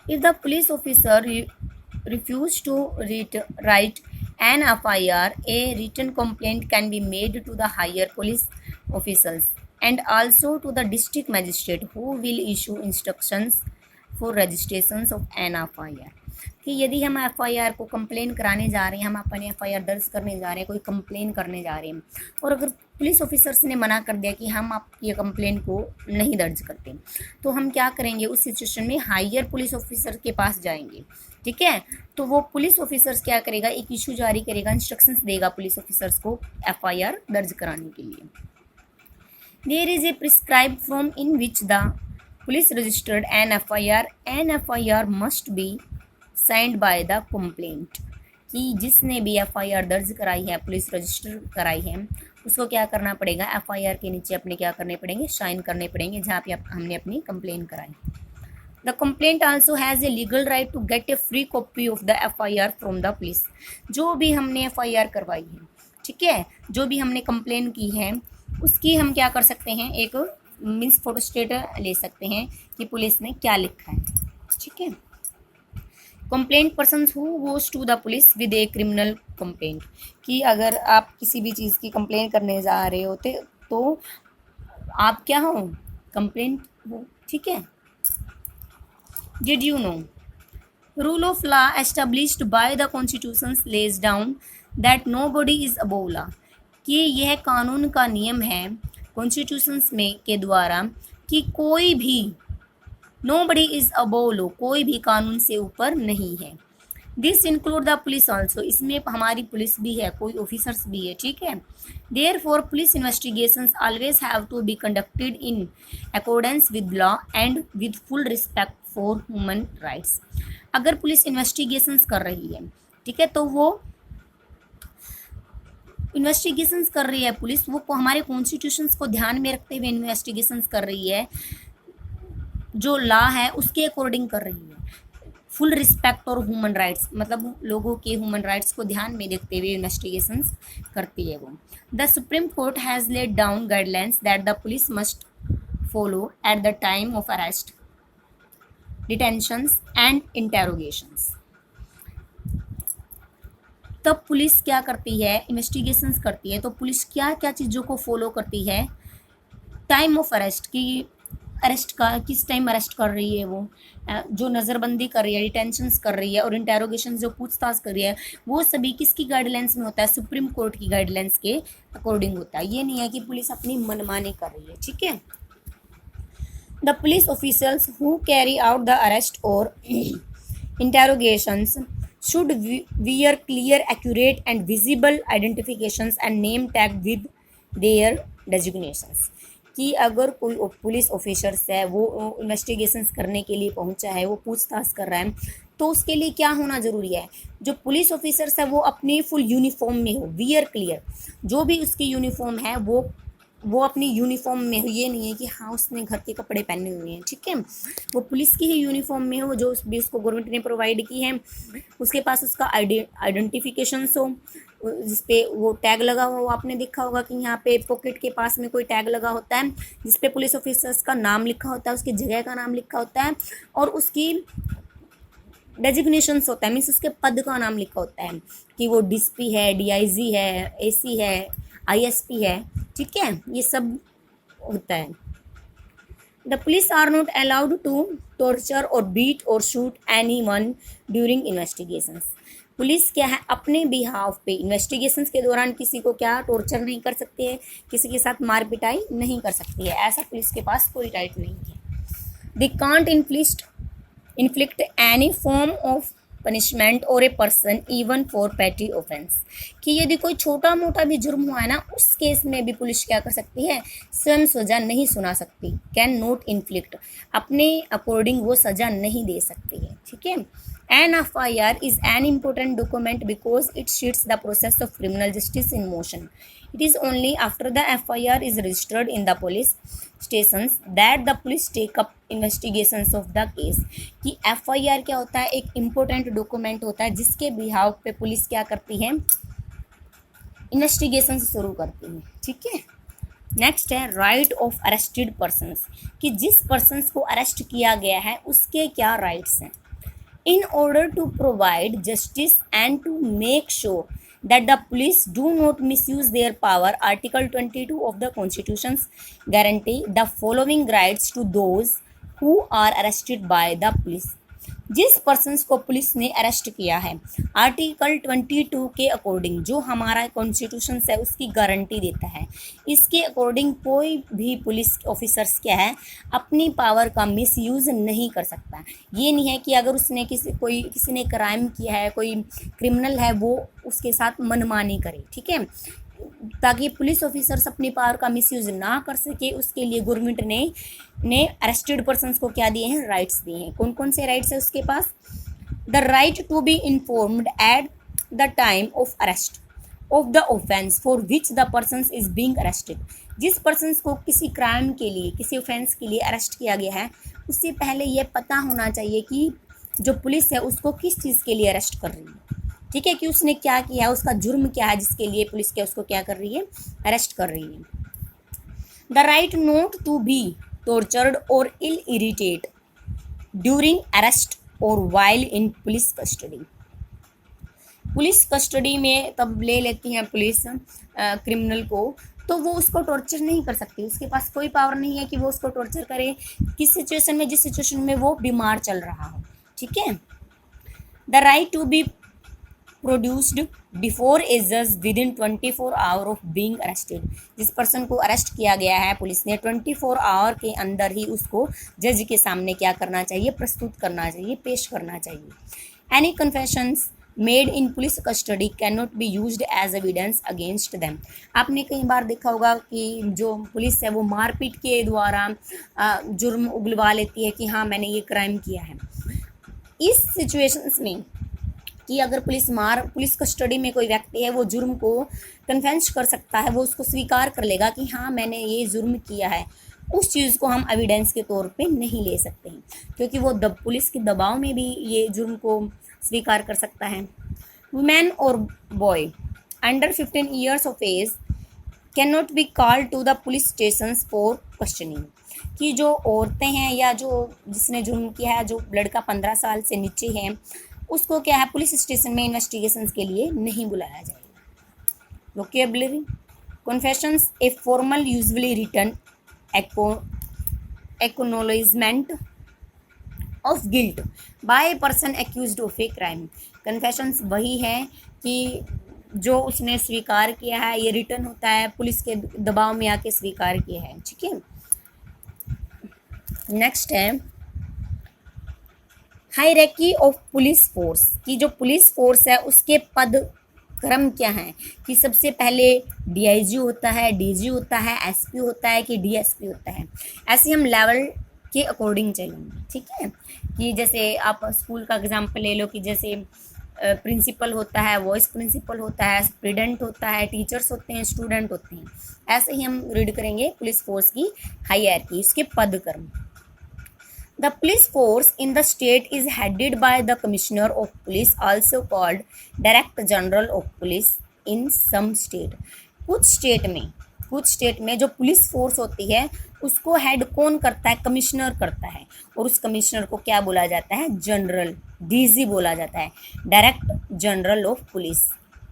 If the police officer refuse to write an FIR, a written complaint can be made to the higher police officials and also to the district magistrate, who will issue instructions for registrations of an FIR. कि यदि हम FIR को complain कराने जा रहे हैं, हम अपने FIR दर्ज करने जा रहे हैं, कोई कंप्लेन करने जा रहे हैं, और अगर पुलिस ऑफिसर्स ने मना कर दिया कि हम आपकी कंप्लेन को नहीं दर्ज करते, तो हम क्या करेंगे उस सिचुएशन में? हायर पुलिस ऑफिसर के पास जाएंगे, ठीक है। तो वो पुलिस ऑफिसर्स क्या करेगा, एक इशू जारी करेगा, इंस्ट्रक्शंस देगा पुलिस ऑफिसर्स को FIR दर्ज कराने के लिए। There is a prescribed form in which the police registered an FIR must be signed by the complaint, कि जिसने भी FIR दर्ज कराई है, पुलिस रजिस्टर कराई है, उसको क्या करना पड़ेगा, FIR के नीचे अपने क्या करने पड़ेंगे, साइन करने पड़ेंगे जहाँ पे हमने अपनी कंप्लेन कराई। The complaint also has a legal right to get a free copy of the FIR from the police. जो भी हमने FIR करवाई है, ठीक है, जो भी हमने कंप्लेन की है, उसकी हम क्या कर सकते हैं, एक मीन्स फोटोस्टेट ले सकते हैं कि पुलिस ने क्या लिखा है, ठीक है। Complaint person who goes to the police with a criminal complaint, कि अगर आप किसी भी चीज़ की कंप्लेन करने जा रहे होते तो आप क्या हो, कंप्लेंट हो, ठीक है। Did you know rule of law established by the constitution lays down that nobody is above law, कि यह कानून का नियम है कॉन्स्टिट्यूशंस में के द्वारा कि कोई भी, नोबडी इज अबोव लॉ, कोई भी कानून से ऊपर नहीं है। This include the police also, इसमें हमारी पुलिस भी है, कोई ऑफिसर्स भी है, ठीक है। Therefore police investigations always have to be conducted in accordance with law and with full respect for human rights. अगर पुलिस इन्वेस्टिगेशंस कर रही है, ठीक है, तो वो इन्वेस्टिगेशंस कर रही है पुलिस, वो हमारे कॉन्स्टिट्यूशंस को ध्यान में रखते हुए इन्वेस्टिगेशंस कर रही है, जो लॉ है उसके अकॉर्डिंग कर रही है, फुल रिस्पेक्ट और ह्यूमन राइट्स, मतलब लोगों के ह्यूमन राइट्स को ध्यान में देखते हुए इन्वेस्टिगेशंस करती है वो। The Supreme Court has laid down guidelines that the police must follow at the time of arrest, detentions and interrogations. तब पुलिस क्या करती है, इन्वेस्टिगेशंस करती है, तो पुलिस क्या क्या चीज़ों को फॉलो करती है, टाइम ऑफ अरेस्ट, की अरेस्ट का किस टाइम अरेस्ट कर रही है, वो जो नज़रबंदी कर रही है, डिटेंशंस कर रही है, और इंटेरोगेशन जो पूछताछ कर रही है, वो सभी किसकी गाइडलाइंस में होता है, सुप्रीम कोर्ट की गाइडलाइंस के अकॉर्डिंग होता है। ये नहीं है कि पुलिस अपनी मनमानी कर रही है, ठीक है। The police officers who carry out the arrest और इंटेरोगेशंस should wear clear, accurate and visible identifications and name tag with their designations, कि अगर कोई पुलिस ऑफिसर्स है, वो इन्वेस्टिगेशंस करने के लिए पहुंचा है, वो पूछताछ कर रहा है, तो उसके लिए क्या होना ज़रूरी है, जो पुलिस ऑफिसर्स है वो अपनी फुल यूनिफॉर्म में हो, वियर क्लियर, जो भी उसकी यूनिफॉर्म है वो अपनी यूनिफॉर्म में हो। ये नहीं है कि हाँ उसने घर के कपड़े पहने हुए हैं, ठीक है, वो पुलिस की ही यूनिफॉर्म में हो, जो भी उसको गवर्नमेंट ने प्रोवाइड की है, उसके पास उसका आइडेंटिफिकेशन हो, जिसपे वो टैग लगा हुआ, आपने देखा होगा कि यहाँ पे पॉकेट के पास में कोई टैग लगा होता है जिसपे पुलिस ऑफिसर्स का नाम लिखा होता है, उसकी जगह का नाम लिखा होता है, और उसकी डेजिग्नेशंस होता है, मीन्स उसके पद का नाम लिखा होता है कि वो DSP है, DIG है, AC है, ISP है, ठीक है, ये सब होता है। The police are not allowed to torture और बीट और shoot anyone during investigations. Police क्या है, अपने बिहाफ पे इन्वेस्टिगेशंस के दौरान किसी को क्या टॉर्चर नहीं कर सकती है, किसी के साथ मार पिटाई नहीं कर सकती है, ऐसा पुलिस के पास कोई राइट नहीं है। They can't inflict any form of punishment or a person even for petty offense, कि यदि कोई छोटा मोटा भी जुर्म हुआ है ना, उस केस में भी पुलिस क्या कर सकती है, स्वयं सजा नहीं सुना सकती, कैन नॉट इन्फ्लिक्ट, अपने अकॉर्डिंग वो सजा नहीं दे सकती है, ठीक है। An FIR is an important document because it sets the process of criminal justice in motion. It is only after the FIR is registered in the police stations that the police take up investigations of the case, कि FIR क्या होता है, एक important document होता है जिसके बिहाव पे पुलिस क्या करती है, इन्वेस्टिगेशन शुरू करती है, ठीक है। नेक्स्ट है राइट ऑफ अरेस्टेड पर्सनस, कि जिस पर्सनस को अरेस्ट किया गया है उसके क्या राइट्स हैं, in order to provide justice and to make sure that the police do not misuse their power, Article 22 of the Constitution's guarantee the following rights to those who are arrested by the police. जिस persons को police ने arrest किया है, article 22 के according जो हमारा constitution है उसकी गारंटी देता है, इसके अकॉर्डिंग कोई भी पुलिस ऑफिसर्स क्या है अपनी पावर का मिसयूज़ नहीं कर सकता। ये नहीं है कि अगर उसने किसी ने क्राइम किया है, कोई क्रिमिनल है, वो उसके साथ मनमानी करे, ठीक है, ताकि पुलिस ऑफिसर्स अपनी पावर का मिसयूज ना कर सके, उसके लिए गवर्नमेंट ने अरेस्टेड पर्सन्स को क्या दिए हैं, राइट्स दिए हैं। कौन कौन से राइट्स है उसके पास? The right to be informed at the time of arrest of the offence for which the person is being arrested. जिस पर्सन को किसी क्राइम के लिए, किसी ऑफेंस के लिए अरेस्ट किया गया है, उससे पहले ये पता होना चाहिए कि जो पुलिस है उसको किस चीज़ के लिए अरेस्ट कर रही है, ठीक है, कि उसने क्या किया, उसका जुर्म क्या है जिसके लिए पुलिस क्या उसको क्या कर रही है, अरेस्ट कर रही है। The right not to be tortured और इल इरिटेट ड्यूरिंग अरेस्ट और while in police custody. Police custody में तब ले लेती हैं पुलिस क्रिमिनल को, तो वो उसको टॉर्चर नहीं कर सकती, उसके पास कोई पावर नहीं है कि वो उसको टॉर्चर करे किस सिचुएशन में, जिस सिचुएशन में वो बीमार चल रहा हो, ठीक है। The right to be produced before a जज within 24 hour of being arrested. जिस पर्सन को अरेस्ट किया गया है पुलिस ने 24 आवर के अंदर ही उसको जज के सामने क्या करना चाहिए, प्रस्तुत करना चाहिए, पेश करना चाहिए। Any confessions made in police custody can not be used as evidence against them. आपने कई बार देखा होगा कि जो पुलिस है वो मारपीट के द्वारा जुर्म उगलवा लेती है कि हाँ मैंने ये क्राइम किया है। इस सिचुएशंस में कि अगर पुलिस कस्टडी में कोई व्यक्ति है वो जुर्म को कन्फेस कर सकता है, वो उसको स्वीकार कर लेगा कि हाँ मैंने ये जुर्म किया है, उस चीज़ को हम एविडेंस के तौर पे नहीं ले सकते हैं, क्योंकि वो पुलिस के दबाव में भी ये जुर्म को स्वीकार कर सकता है। वुमेन और boy under 15 years of age can not be called to the police station for questioning. कि जो औरतें हैं या जो जिसने जुर्म किया है, जो लड़का 15 साल से नीचे है, उसको क्या है पुलिस स्टेशन में इन्वेस्टिगेशंस के लिए नहीं बुलाया जाएगा। Vocabulary confessions a formal usually written acknowledgement of guilt by a person accused of a crime. Confessions वही है कि जो उसने स्वीकार किया है, ये रिटर्न होता है, पुलिस के दबाव में आके स्वीकार किया है, ठीक है। नेक्स्ट है हायरार्की ऑफ पुलिस फोर्स, की जो पुलिस फोर्स है उसके पद क्रम क्या है, कि सबसे पहले डीआईजी होता है, डीजी होता है, एसपी होता है कि डीएसपी होता है। ऐसे हम लेवल के अकॉर्डिंग चलेंगे, ठीक है। कि जैसे आप स्कूल का एग्जांपल ले लो कि जैसे प्रिंसिपल होता है, वाइस प्रिंसिपल होता है, स्टूडेंट होता है, टीचर्स होते हैं, स्टूडेंट होते हैं। ऐसे ही हम रीड करेंगे पुलिस फोर्स की हायरार्की, इसके पद क्रम। The police force in the state is headed by the Commissioner of Police, also called Director General of Police in some state. कुछ स्टेट में जो पुलिस फोर्स होती है उसको हेड कौन करता है, कमिश्नर करता है, और उस कमिश्नर को क्या बोला जाता है, जनरल, डीजी बोला जाता है, director general of police,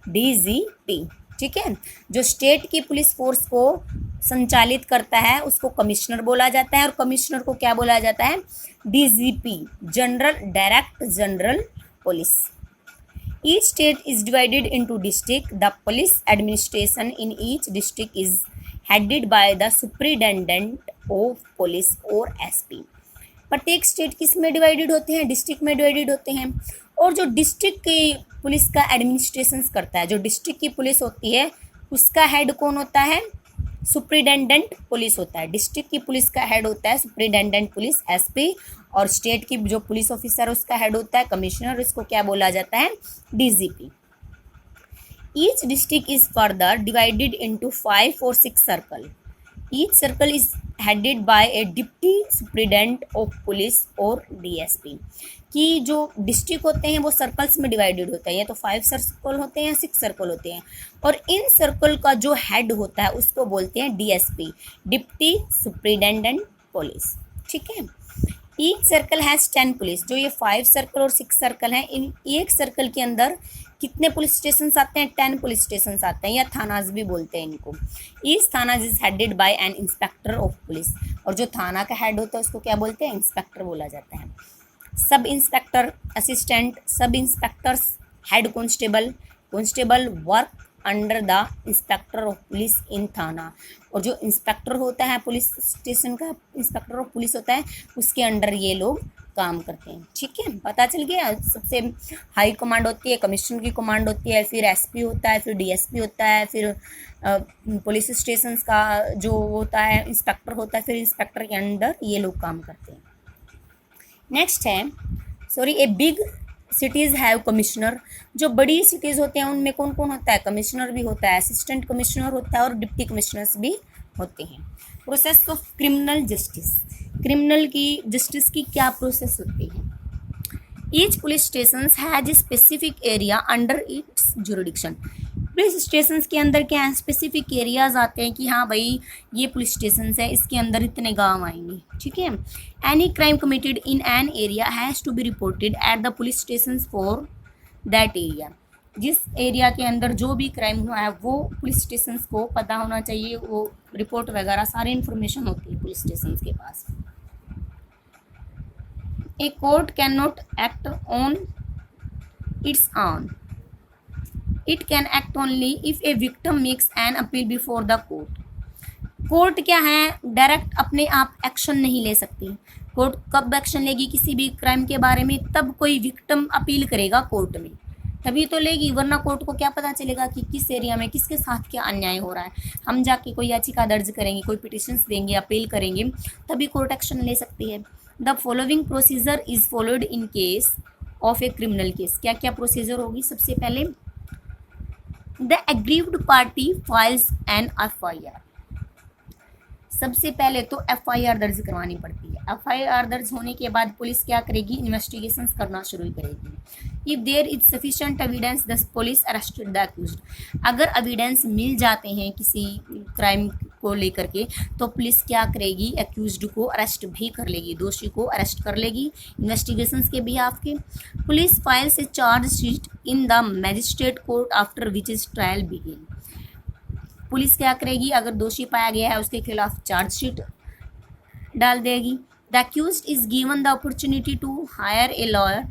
DGP, ठीक है। जो स्टेट की पुलिस फोर्स को संचालित करता है उसको कमिश्नर बोला जाता है, और कमिश्नर को क्या बोला जाता है, DGP, general director general police. Each state is divided into district. The police administration in each district is headed by the superintendent of police or SP. प्रत्येक स्टेट किस में डिवाइडेड होते हैं, डिस्ट्रिक्ट में डिवाइडेड होते हैं, और जो डिस्ट्रिक्ट की पुलिस का एडमिनिस्ट्रेशन करता है, जो डिस्ट्रिक्ट की पुलिस होती है उसका हेड कौन होता है, सुपरिटेंडेंट पुलिस होता है। डिस्ट्रिक्ट की पुलिस का हेड होता है सुपरिटेंडेंट पुलिस, एसपी, और स्टेट की जो पुलिस ऑफिसर उसका हेड होता है कमिश्नर, इसको क्या बोला जाता है, DGP. Each district is further divided into 5 or 6 circle. Each circle is headed bye A deputy superintendent of police और डीएसपी। कि जो डिस्ट्रिक्ट होते हैं वो सर्कल्स में डिवाइडेड होता है, या तो 5 सर्कल होते हैं या 6 सर्कल होते हैं, और इन सर्कल का जो हेड होता है उसको बोलते हैं डीएसपी, डिप्टी सुपरिटेंडेंट पुलिस, ठीक है। Each circle has 10 police. जो ये 5 सर्कल और 6 सर्कल हैं, इन एक सर्कल के अंदर कितने पुलिस स्टेशन आते हैं? 10 पुलिस स्टेशन आते हैं, या थानाज भी बोलते हैं इनको। ईच थाना is headed by an inspector of police. और जो थाना का हेड होता है उसको क्या बोलते हैं? इंस्पेक्टर बोला जाता है। Sub inspector, assistant sub inspectors, head constable, constable work under the inspector of police in thana. और जो इंस्पेक्टर होता है पुलिस स्टेशन का, इंस्पेक्टर ऑफ पुलिस होता है, उसके अंडर ये लोग काम करते हैं। ठीक है, पता चल गया। सबसे हाई कमांड होती है, कमिश्नर की कमांड होती है, फिर एसपी होता है, फिर डीएसपी होता है, फिर पुलिस स्टेशन का जो होता है इंस्पेक्टर होता है, फिर इंस्पेक्टर के अंडर ये लोग काम करते हैं। नेक्स्ट है, sorry, a big cities have commissioner. जो बड़ी सिटीज़ होते हैं उनमें कौन कौन होता है? कमिश्नर भी होता है, असिस्टेंट कमिश्नर होता है, और डिप्टी कमिश्नर्स भी होते हैं। Process of criminal justice, criminal की जस्टिस की क्या प्रोसेस होती है? Each police station has a specific area under its jurisdiction. Police station के अंदर क्या है? स्पेसिफिक एरियाज आते हैं कि हाँ भाई ये पुलिस स्टेशन है, इसके अंदर इतने गांव आएंगे। ठीक है। Any crime committed in an area has to be reported at the police station for that area. जिस एरिया के अंदर जो भी क्राइम हुआ है वो पुलिस स्टेशन को पता होना चाहिए, वो रिपोर्ट वगैरह सारी इन्फॉर्मेशन होती है पुलिस स्टेशन के पास। A court can not act on its own, it can act only if a victim makes an appeal before the court. Court क्या है? डायरेक्ट अपने आप एक्शन नहीं ले सकती। कोर्ट कब एक्शन लेगी किसी भी क्राइम के बारे में? तब कोई विक्टिम अपील करेगा कोर्ट में, तभी तो लेगी, वरना कोर्ट को क्या पता चलेगा कि किस एरिया में किसके साथ क्या अन्याय हो रहा है। हम जाके कोई याचिका दर्ज करेंगे, कोई पिटिशंस देंगे, अपील करेंगे, तभी कोर्ट एक्शन ले सकती है। The following procedure is followed in case of a criminal case. क्या क्या प्रोसीजर होगी? सबसे पहले the aggrieved party files an FIR. सबसे पहले तो एफआईआर दर्ज करवानी पड़ती है। एफआईआर दर्ज होने के बाद पुलिस क्या करेगी? इन्वेस्टिगेशन करना शुरू करेगी। If there is sufficient evidence the police arrested the accused. अगर एविडेंस मिल जाते हैं किसी क्राइम को लेकर के तो पुलिस क्या करेगी? अक्यूज्ड को अरेस्ट भी कर लेगी, दोषी को अरेस्ट कर लेगी इन्वेस्टिगेशंस के बिहाफ के। Police files A chargesheet in the magistrate court after which is trial begin. Police क्या करेगी? अगर दोषी पाया गया है उसके खिलाफ चार्जशीट डाल देगी। The accused is given the opportunity to hire a lawyer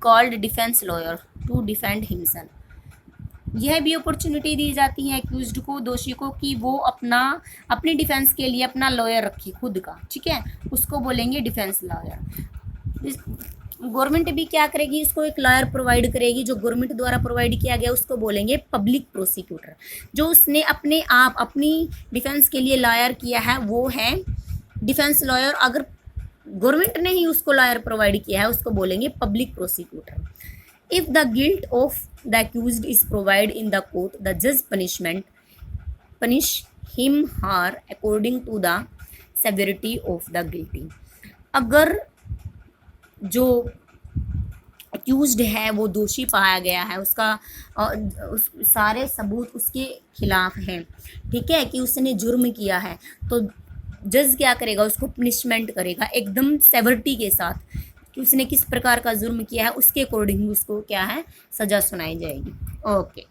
called defence lawyer to defend himself. यह भी अपॉर्चुनिटी दी जाती है अक्यूज्ड को, दोषी को, कि वो अपनी डिफेंस के लिए अपना लॉयर रखे खुद का। ठीक है, उसको बोलेंगे डिफेंस लॉयर। गवर्नमेंट भी क्या करेगी? इसको एक लॉयर प्रोवाइड करेगी, जो गवर्नमेंट द्वारा प्रोवाइड किया गया उसको बोलेंगे पब्लिक प्रोसिक्यूटर। जो उसने अपने आप अपनी डिफेंस के लिए लॉयर किया है वो है डिफेंस लॉयर। अगर गवर्नमेंट ने ही उसको लॉयर प्रोवाइड किया है उसको बोलेंगे public prosecutor. If the guilt of the accused is provide in the court the जज punish him her according to the severity of the guilty. अगर जो अक्यूज्ड है वो दोषी पाया गया है, सारे सबूत उसके खिलाफ हैं, ठीक है, कि उसने जुर्म किया है, तो जज क्या करेगा? उसको पनिशमेंट करेगा एकदम सेवरिटी के साथ, कि उसने किस प्रकार का जुर्म किया है उसके अकॉर्डिंग उसको क्या है? सजा सुनाई जाएगी। ओके।